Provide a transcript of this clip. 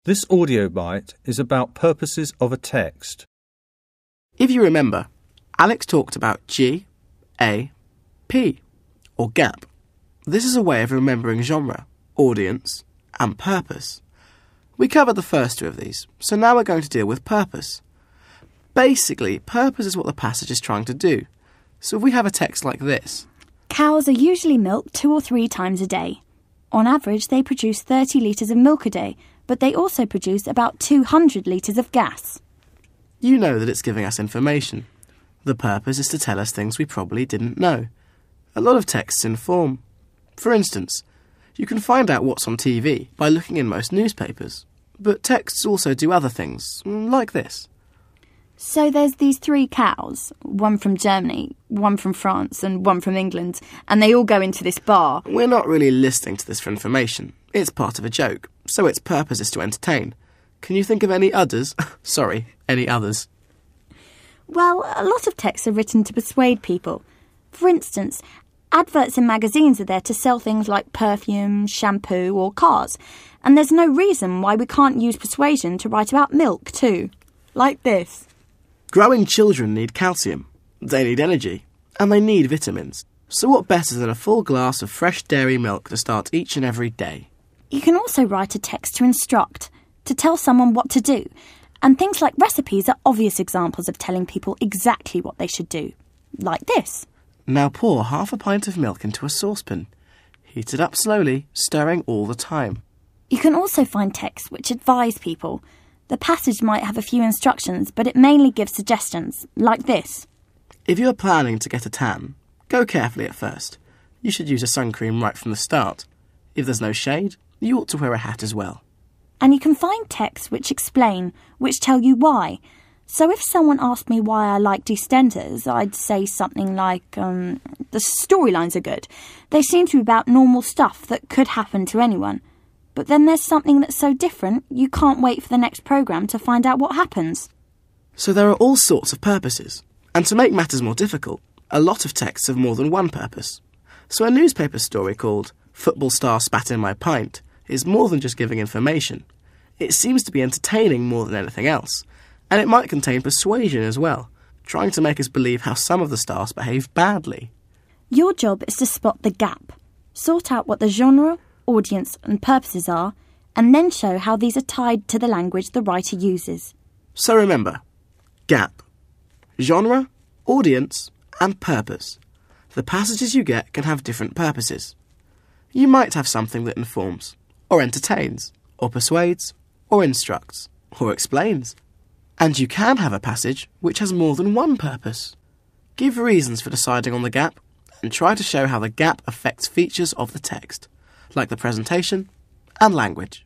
This audio bite is about purposes of a text. If you remember, Alex talked about G, A, P, or gap. This is a way of remembering genre, audience, and purpose. We covered the first two of these, so now we're going to deal with purpose. Basically, purpose is what the passage is trying to do. So if we have a text like this. Cows are usually milked 2 or 3 times a day. On average, they produce 30 litres of milk a day, but they also produce about 200 litres of gas. You know that it's giving us information. The purpose is to tell us things we probably didn't know. A lot of texts inform. For instance, you can find out what's on TV by looking in most newspapers. But texts also do other things, like this. So there's these 3 cows, one from Germany, one from France and one from England, and they all go into this bar. We're not really listening to this for information. It's part of a joke, so its purpose is to entertain. Can you think of any others? Sorry, any others? Well, a lot of texts are written to persuade people. For instance, adverts in magazines are there to sell things like perfume, shampoo or cars. And there's no reason why we can't use persuasion to write about milk too. Like this. Growing children need calcium, they need energy, and they need vitamins. So what better than a full glass of fresh dairy milk to start each and every day? You can also write a text to instruct, to tell someone what to do. And things like recipes are obvious examples of telling people exactly what they should do. Like this. Now pour half a pint of milk into a saucepan. Heat it up slowly, stirring all the time. You can also find texts which advise people. The passage might have a few instructions, but it mainly gives suggestions, like this. If you are planning to get a tan, go carefully at first. You should use a sun cream right from the start. If there's no shade, you ought to wear a hat as well. And you can find texts which explain, which tell you why. So if someone asked me why I like EastEnders, I'd say something like, the storylines are good. They seem to be about normal stuff that could happen to anyone. But then there's something that's so different, you can't wait for the next programme to find out what happens. So there are all sorts of purposes. And to make matters more difficult, a lot of texts have more than one purpose. So a newspaper story called Football Star Spat in My Pint is more than just giving information. It seems to be entertaining more than anything else. And it might contain persuasion as well, trying to make us believe how some of the stars behave badly. Your job is to spot the gap, sort out what the genre, audience and purposes are, and then show how these are tied to the language the writer uses. So remember, gap, genre, audience and purpose. The passages you get can have different purposes. You might have something that informs, or entertains, or persuades, or instructs, or explains. And you can have a passage which has more than one purpose. Give reasons for deciding on the gap, and try to show how the gap affects features of the text, like the presentation and language.